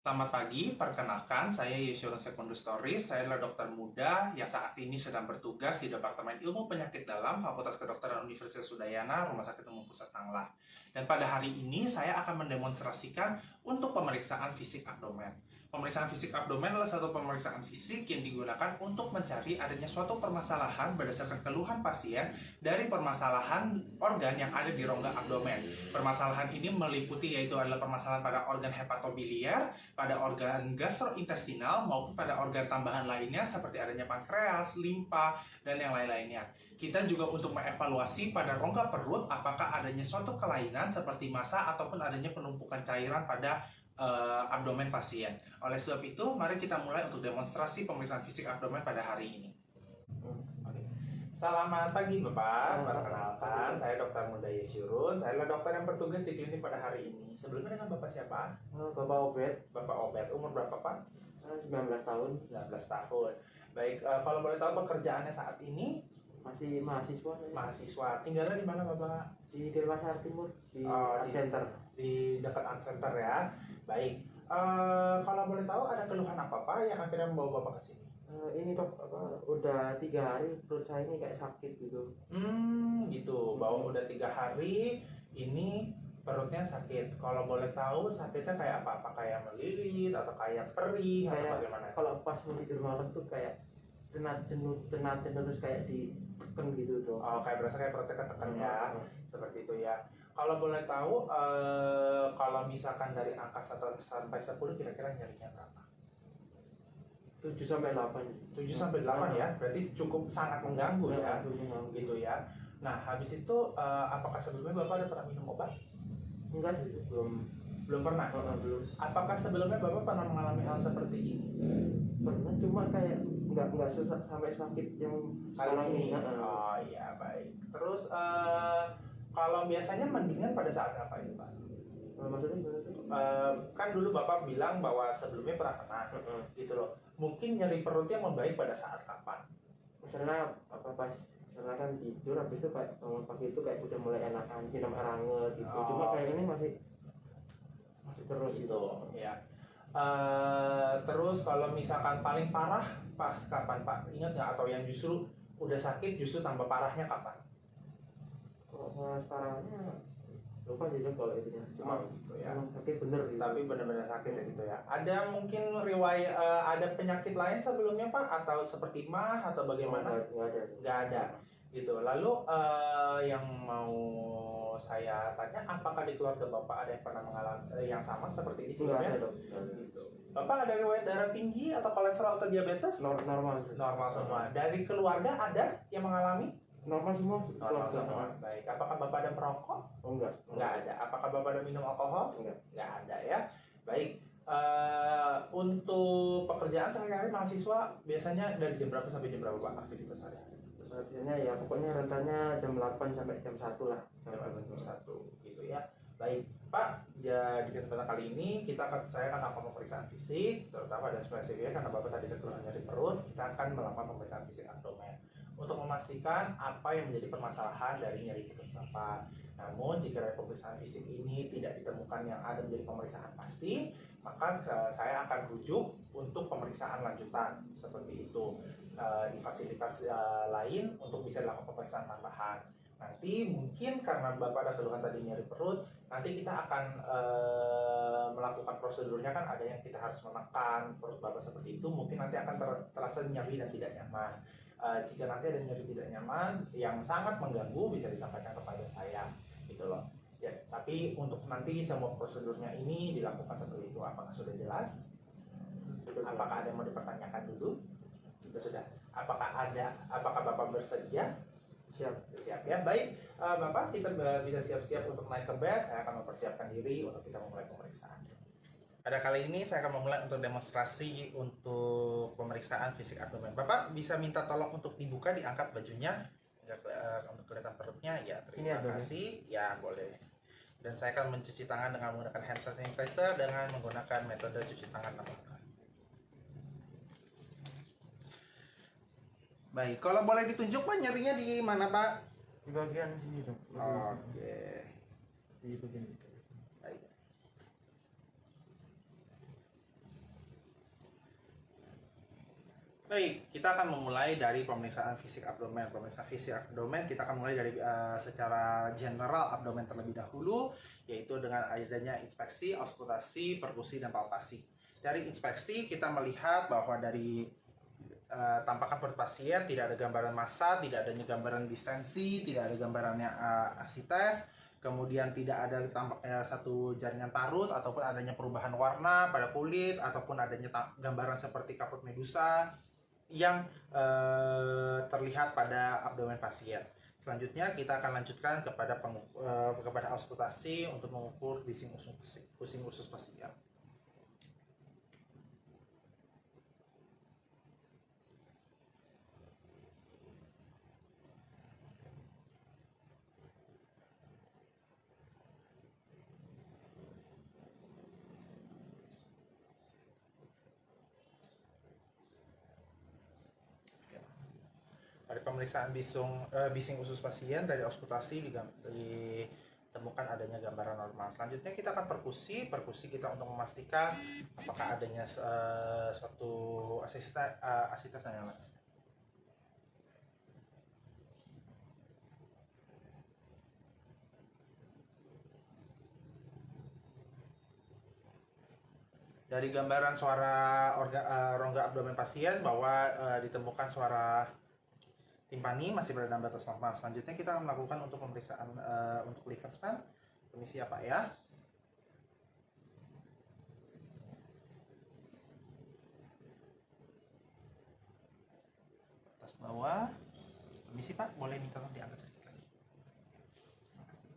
Selamat pagi, perkenalkan saya Yeshurun Secondus Stories. Saya adalah dokter muda yang saat ini sedang bertugas di Departemen Ilmu Penyakit Dalam Fakultas Kedokteran Universitas Udayana, Rumah Sakit Umum Pusat Tanglah. Dan pada hari ini saya akan mendemonstrasikan untuk pemeriksaan fisik abdomen. Pemeriksaan fisik abdomen adalah satu pemeriksaan fisik yang digunakan untuk mencari adanya suatu permasalahan berdasarkan keluhan pasien dari permasalahan organ yang ada di rongga abdomen. Permasalahan ini meliputi yaitu adalah permasalahan pada organ hepatobiliar, pada organ gastrointestinal maupun pada organ tambahan lainnya seperti adanya pankreas, limpa, dan yang lain-lainnya. Kita juga untuk mengevaluasi pada rongga perut apakah adanya suatu kelainan seperti massa ataupun adanya penumpukan cairan pada abdomen pasien. Oleh sebab itu, mari kita mulai untuk demonstrasi pemeriksaan fisik abdomen pada hari ini. Oke. Selamat pagi Bapak, perkenalkan saya Dr. Muda Yeshurun. Saya adalah dokter yang bertugas di klinik pada hari ini. Sebelumnya dengan Bapak siapa? Bapak Obed, Bapak Obed, umur berapa Pak? 19 tahun, 19 tahun. Baik, kalau boleh tahu pekerjaannya saat ini? masih mahasiswa saya. Mahasiswa. Tinggalnya di mana Bapak? Di Denpasar Timur, di Oh, Art Center. Di dekat Art Center ya. Baik, kalau boleh tahu ada keluhan apa Pak yang akhirnya membawa Bapak ke sini? Ini dok, udah 3 hari perut saya ini kayak sakit gitu. Gitu. Bahwa udah 3 hari ini perutnya sakit. Kalau boleh tahu sakitnya kayak apa? Apa kayak melilit atau kayak perih atau Kayak bagaimana? kalau pas mau tidur malam tuh kayak jenuh terus kayak ditekan gitu dok. Oh, kayak berasa kayak perutnya ketekan ya. Hmm. Seperti itu ya. Kalau boleh tahu, kalau misalkan dari angka 1 sampai 10 kira-kira nyarinya berapa? 7 sampai 8. 7 sampai 8 ya. Berarti cukup sangat mengganggu ya. Gitu ya. Nah, habis itu apakah sebelumnya Bapak ada pernah minum obat? Enggak sih, Belum pernah. belum Apakah sebelumnya Bapak pernah mengalami hal seperti ini? pernah, cuma kayak nggak sampai sakit yang sekarang ini. Oh iya, baik. Terus kalau biasanya mendingan pada saat apa itu Pak? Maksudnya gimana tuh? Kan dulu Bapak bilang bahwa sebelumnya pernah kena gitu loh. Mungkin nyeri perutnya membaik pada saat kapan? Misalnya karena kan tidur habis itu kayak bangun pagi itu kayak udah mulai enakan minum air hangat gitu. Cuma kayak ini masih terus Gitu ya. Terus kalau misalkan paling parah pas kapan Pak? Ingat nggak, atau yang justru udah sakit justru tambah parahnya kapan? kalau sekarangnya lupa sih Dok, kalau itu cuma Gitu ya. sakit bener gitu. Tapi benar-benar sakit ya gitu ya. Ada mungkin riwayat ada penyakit lain sebelumnya Pak, atau seperti MAS atau bagaimana? Nggak ada. Nggak ada gitu. Lalu yang mau saya tanya, apakah di keluarga Bapak ada yang pernah mengalami yang sama seperti ini Nggak ada sebelumnya? Dok. Gitu. Bapak ada riwayat darah tinggi atau kolesterol atau diabetes? Normal Normal semua. Dari keluarga ada yang mengalami? normal semua Normal keluarga. semua. Baik. Apakah Bapak ada perokok? Oh enggak Nggak ada. Apakah Bapak ada minum alkohol? enggak. Nggak ada ya. Baik. Untuk pekerjaan sehari-hari mahasiswa biasanya dari jam berapa sampai jam berapa Pak aktivitas sehari-hari? Biasanya ya pokoknya rentannya jam 8 sampai jam 1 lah. Jam 1 gitu ya. Baik, Pak. Ya, di kesempatan kali ini saya akan melakukan pemeriksaan fisik, terutama dan spesifiknya karena Bapak tadi keluhan nyeri perut, kita akan melakukan pemeriksaan fisik abdomen untuk memastikan apa yang menjadi permasalahan dari nyeri perut Bapak. Namun, jika dari pemeriksaan fisik ini tidak ditemukan yang ada menjadi pemeriksaan pasti, maka saya akan rujuk untuk pemeriksaan lanjutan seperti itu di fasilitas lain untuk bisa dilakukan pemeriksaan tambahan. Nanti mungkin karena Bapak ada keluhan tadi nyeri perut, nanti kita akan melakukan prosedurnya, kan ada yang kita harus menekan perut Bapak seperti itu, mungkin nanti akan terasa nyeri dan tidak nyaman. Jika nanti ada nyeri tidak nyaman yang sangat mengganggu, bisa disampaikan kepada saya gitu loh. Ya, tapi untuk nanti semua prosedurnya ini dilakukan seperti itu. Apakah sudah jelas? Apakah ada yang mau dipertanyakan dulu? Sudah. Apakah Bapak bersedia? Siap ya. Baik, Bapak, kita bisa siap-siap untuk naik ke bed. Saya akan mempersiapkan diri untuk kita memulai pemeriksaan. Pada kali ini saya akan memulai untuk demonstrasi untuk pemeriksaan fisik abdomen. Bapak bisa minta tolong untuk dibuka, diangkat bajunya untuk kelihatan perutnya. Ya, terima kasih. Ya, boleh. Dan saya akan mencuci tangan dengan menggunakan hand sanitizer dengan menggunakan metode cuci tangan langsung. Baik, kalau boleh ditunjuk Pak, nyerinya di mana Pak? Di bagian sini Dok. Oke. Di bagian itu. Baik. Baik, kita akan memulai dari pemeriksaan fisik abdomen. Pemeriksaan fisik abdomen kita akan mulai dari secara general abdomen terlebih dahulu, yaitu dengan adanya inspeksi, auskultasi, perkusi, dan palpasi. Dari inspeksi kita melihat bahwa dari tampakan perut pasien tidak ada gambaran massa, tidak adanya gambaran distensi, tidak ada gambarannya asites, kemudian tidak ada tampaknya satu jaringan parut ataupun adanya perubahan warna pada kulit ataupun adanya gambaran seperti kaput medusa yang terlihat pada abdomen pasien. Selanjutnya kita akan lanjutkan kepada auskultasi untuk mengukur bising usus pasien. Dari pemeriksaan bising usus pasien dari auskultasi ditemukan adanya gambaran normal. Selanjutnya kita akan perkusi kita untuk memastikan apakah adanya suatu asites yang lain. Dari gambaran suara rongga abdomen pasien bahwa ditemukan suara timpani masih berada dalam batas normal. Selanjutnya kita akan melakukan untuk pemeriksaan untuk liver span. Permisi ya Pak ya. Atas bawah. Permisi Pak, boleh minta tolong diangkat sedikit lagi. Terima kasih.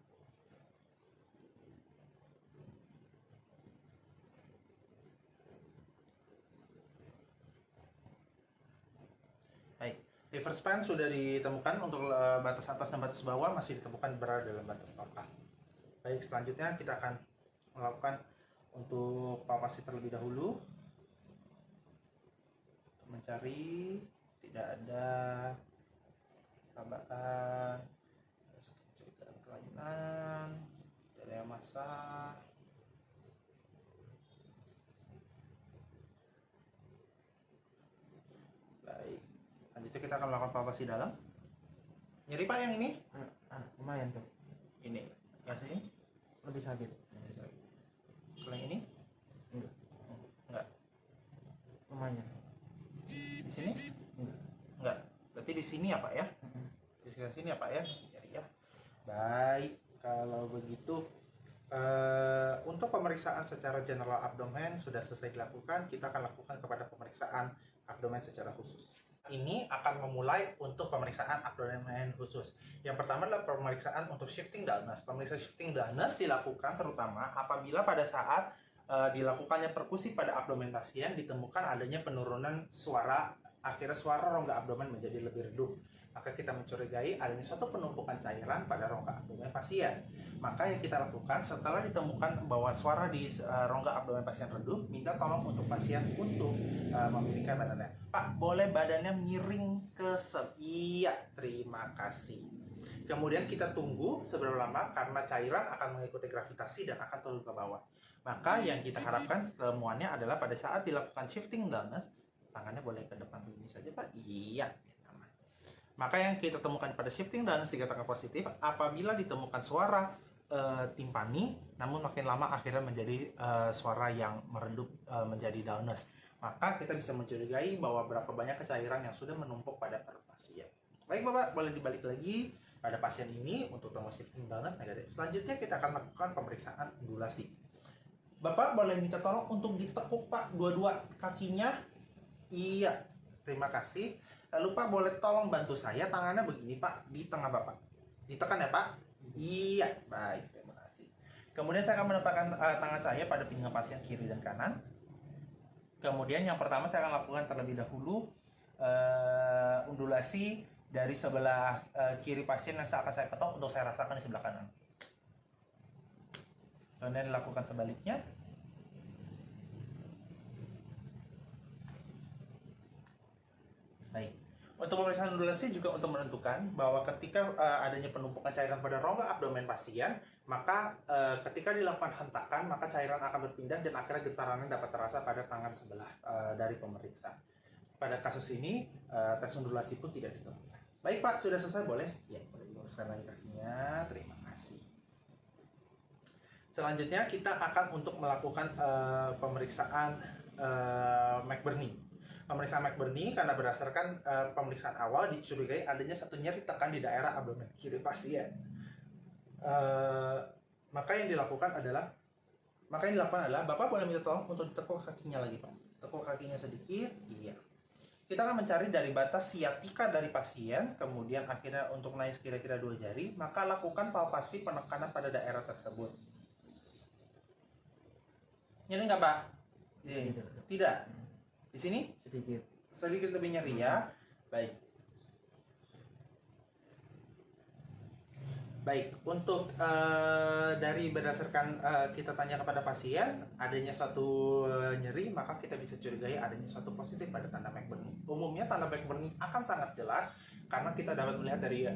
Baik. Liver span sudah ditemukan untuk batas atas dan batas bawah masih ditemukan berada dalam batas normal. Baik, selanjutnya kita akan melakukan untuk palpasi terlebih dahulu untuk mencari tidak ada tambahan, mencurigakan kelainan, tidak ada yang massa. Baik. Selanjutnya kita akan melakukan palpasi dalam. Nyeri Pak yang ini? Lumayan tuh. Ini. Yang sini? Lebih sakit. Kalau yang ini? Enggak. Lumayan. Di sini? Enggak. Berarti di sini ya Pak ya? Di sekitar sini ya Pak ya? Nyeri ya. Baik. Kalau begitu untuk pemeriksaan secara general abdomen sudah selesai dilakukan. Kita akan lakukan kepada pemeriksaan abdomen secara khusus. Ini akan memulai untuk pemeriksaan abdomen khusus. Yang pertama adalah pemeriksaan untuk shifting dullness. Pemeriksaan shifting dullness dilakukan terutama apabila pada saat dilakukannya perkusi pada abdomen pasien ditemukan adanya penurunan suara, akhirnya suara rongga abdomen menjadi lebih redup. Maka kita mencurigai adanya suatu penumpukan cairan pada rongga abdomen pasien. Maka yang kita lakukan setelah ditemukan bahwa suara di rongga abdomen pasien redup, minta tolong untuk pasien untuk memilihkan badannya. Pak, boleh badannya miring ke iya, terima kasih. Kemudian kita tunggu seberapa lama karena cairan akan mengikuti gravitasi dan akan turun ke bawah. Maka yang kita harapkan temuannya adalah pada saat dilakukan shifting dullness, tangannya boleh ke depan begini saja Pak. Iya. Maka yang kita temukan pada shifting dullness dikatakan positif apabila ditemukan suara timpani, namun makin lama akhirnya menjadi suara yang meredup menjadi dullness. Maka kita bisa mencurigai bahwa berapa banyak cairan yang sudah menumpuk pada perut pasien. Baik Bapak, boleh dibalik lagi pada pasien ini untuk temu shifting dullness negatif. Selanjutnya kita akan lakukan pemeriksaan undulasi. Bapak boleh minta tolong untuk ditekuk Pak dua-dua kakinya. Iya, terima kasih. Lalu Pak boleh tolong bantu saya tangannya begini Pak di tengah Bapak. Ditekan ya Pak. Iya, baik, terima kasih. Kemudian saya akan menempatkan tangan saya pada pinggang pasien kiri dan kanan. Kemudian yang pertama saya akan lakukan terlebih dahulu undulasi dari sebelah kiri pasien yang akan saya ketok untuk saya rasakan di sebelah kanan. Kemudian dilakukan sebaliknya. Baik. Untuk pemeriksaan undulasi juga untuk menentukan bahwa ketika adanya penumpukan cairan pada rongga abdomen pasien, maka ketika dilakukan hentakan, maka cairan akan berpindah dan akhirnya getarannya dapat terasa pada tangan sebelah dari pemeriksa. pada kasus ini tes undulasi pun tidak ditemukan. Baik Pak, sudah selesai, boleh? Ya, boleh diluruskan lagi kakinya. Terima kasih. Selanjutnya kita akan untuk melakukan pemeriksaan McBurney. Pemeriksaan McBurney karena berdasarkan pemeriksaan awal dicurigai adanya satu nyeri tekan di daerah abdomen kiri pasien. Maka yang dilakukan adalah Bapak boleh minta tolong untuk ditekuk kakinya lagi Pak. Tekuk kakinya sedikit, iya. Kita akan mencari dari batas siatika dari pasien, kemudian akhirnya untuk naik kira-kira 2 jari, maka lakukan palpasi penekanan pada daerah tersebut. Nyeri nggak Pak? Tidak. Di sini? Sedikit lebih nyeri ya. Baik, untuk dari berdasarkan kita tanya kepada pasien adanya suatu nyeri, maka kita bisa curigai adanya suatu positif pada tanda McBurney. Umumnya tanda McBurney akan sangat jelas karena kita dapat melihat dari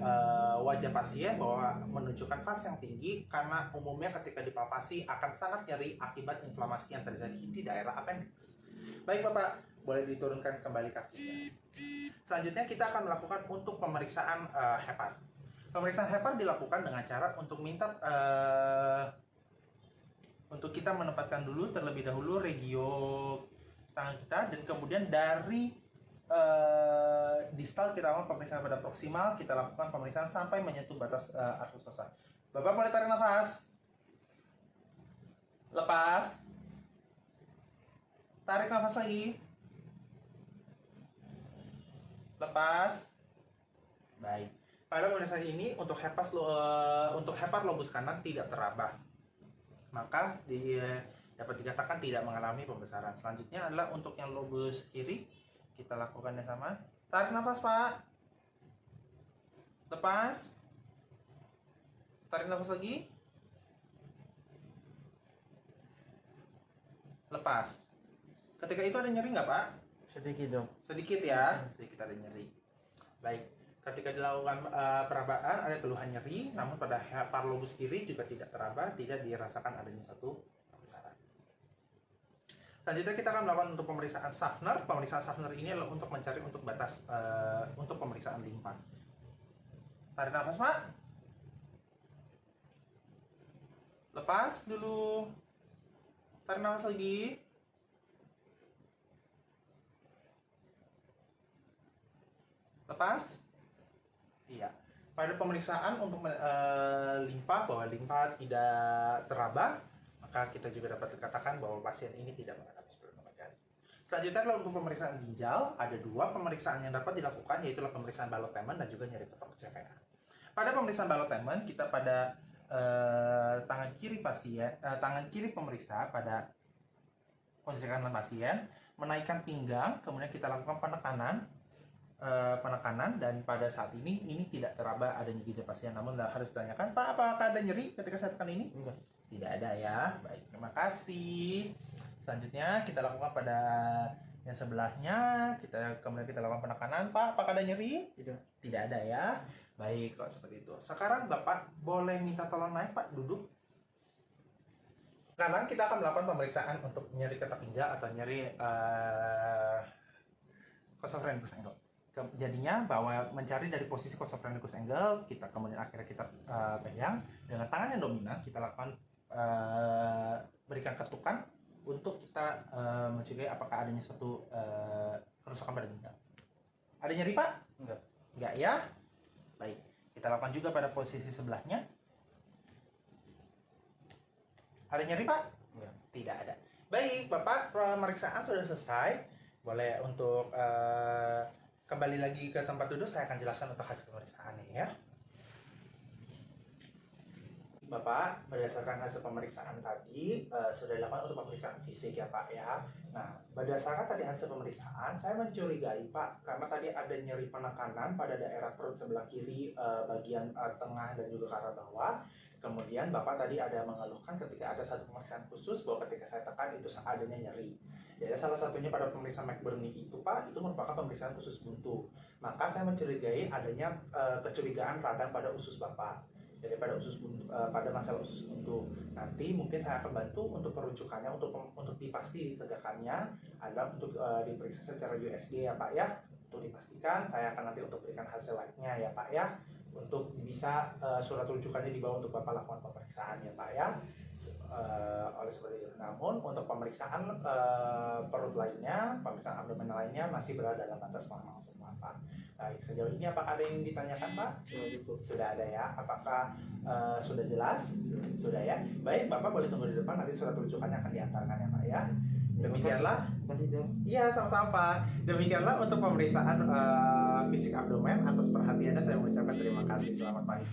wajah pasien bahwa menunjukkan fase yang tinggi, karena umumnya ketika dipalpasi akan sangat nyeri akibat inflamasi yang terjadi di daerah appendix. Baik Bapak, boleh diturunkan kembali kakinya. Selanjutnya kita akan melakukan untuk pemeriksaan hepat. Pemeriksaan hepat dilakukan dengan cara untuk minta untuk kita menempatkan dulu terlebih dahulu regio tangan kita, dan kemudian dari distal kita lakukan pemeriksaan pada proksimal, kita lakukan pemeriksaan sampai menyentuh batas artus selesai. Bapak boleh tarik nafas. Lepas. Tarik nafas lagi. Lepas. Baik. Pada pemeriksaan ini untuk hepat lobus kanan tidak teraba, maka dapat dikatakan tidak mengalami pembesaran. Selanjutnya adalah untuk yang lobus kiri, kita lakukan yang sama. Tarik nafas Pak. Lepas. Tarik nafas lagi. Lepas. Ketika itu ada nyeri nggak Pak? Sedikit dong. Sedikit ya, sedikit ada nyeri. Baik. Ketika dilakukan perabaan ada keluhan nyeri, namun pada hepar lobus kiri juga tidak teraba, tidak dirasakan adanya satu pembesaran. Selanjutnya kita akan melakukan untuk pemeriksaan Schaffner. Pemeriksaan Schaffner ini adalah untuk mencari untuk batas untuk pemeriksaan limpa. Tarik nafas Pak. Lepas dulu. Tarik nafas lagi. Lepas. Iya. Pada pemeriksaan untuk limpa, bahwa limpa tidak teraba, maka kita juga dapat dikatakan bahwa pasien ini tidak mengalami splenomegaly. Selanjutnya adalah untuk pemeriksaan ginjal. Ada 2 pemeriksaan yang dapat dilakukan, yaitu pemeriksaan Ballot-Teman dan juga nyeri ketok CVA. Pada pemeriksaan Ballot-Teman, kita pada tangan kiri pemeriksa pada posisi kanan pasien, menaikkan pinggang, kemudian kita lakukan penekanan, dan pada saat ini tidak teraba adanya ginjal pasien. Namun harus ditanyakan, Pak, apakah ada nyeri ketika saya tekan ini? Enggak. Tidak ada ya. Baik, terima kasih. Selanjutnya kita lakukan pada yang sebelahnya, kemudian kita lakukan penekanan. Pak, apakah ada nyeri? Tidak ada ya. Baik, kalau seperti itu. Sekarang Bapak boleh minta tolong naik Pak, duduk. Sekarang kita akan melakukan pemeriksaan untuk nyeri ketok ginjal atau nyeri costophrenicus angle. Jadinya bahwa mencari dari posisi costophrenicus angle, kita kemudian akhirnya kita pegang dengan tangan yang dominan, kita lakukan berikan ketukan untuk kita mencurigai apakah adanya suatu kerusakan pada ginjal. Ada nyeri Pak? Enggak ya. Baik, kita lakukan juga pada posisi sebelahnya. Ada nyeri Pak? Enggak. Tidak ada. Baik Bapak, pemeriksaan sudah selesai. Boleh untuk kembali lagi ke tempat duduk, saya akan jelaskan untuk hasil pemeriksaannya ya. Bapak, berdasarkan hasil pemeriksaan tadi sudah dilakukan untuk pemeriksaan fisik ya Pak ya. Nah, berdasarkan tadi hasil pemeriksaan, saya mencurigai Pak, karena tadi ada nyeri penekanan pada daerah perut sebelah kiri bagian tengah dan juga ke arah bawah. Kemudian Bapak tadi ada mengeluhkan ketika ada satu pemeriksaan khusus bahwa ketika saya tekan itu adanya nyeri. Jadi salah satunya pada pemeriksaan McBurney itu Pak, itu merupakan pemeriksaan usus buntu. Maka saya mencurigai adanya kecurigaan radang pada usus Bapak. Jadi pada masalah usus buntu nanti mungkin saya akan bantu untuk perujukannya, untuk dipasti tegakannya adalah untuk diperiksa secara USG ya Pak ya. Untuk dipastikan saya akan nanti untuk berikan hasil labnya ya Pak ya, untuk bisa surat rujukannya dibawa untuk Bapak lakukan pemeriksaan ya Pak ya. Oleh seperti itu. Namun untuk pemeriksaan perut lainnya, pemeriksaan abdomen lainnya masih berada dalam batas normal semua Pak. Baik, sejauh ini apakah ada yang ditanyakan Pak? Sudah ada ya. Apakah sudah jelas? Sudah ya. Baik, Bapak boleh tunggu di depan, nanti surat rujukannya akan diantarkan ya Pak ya. Demikianlah. Iya, sama-sama Pak. Demikianlah untuk pemeriksaan fisik abdomen. Atas perhatiannya saya mengucapkan terima kasih. Selamat pagi.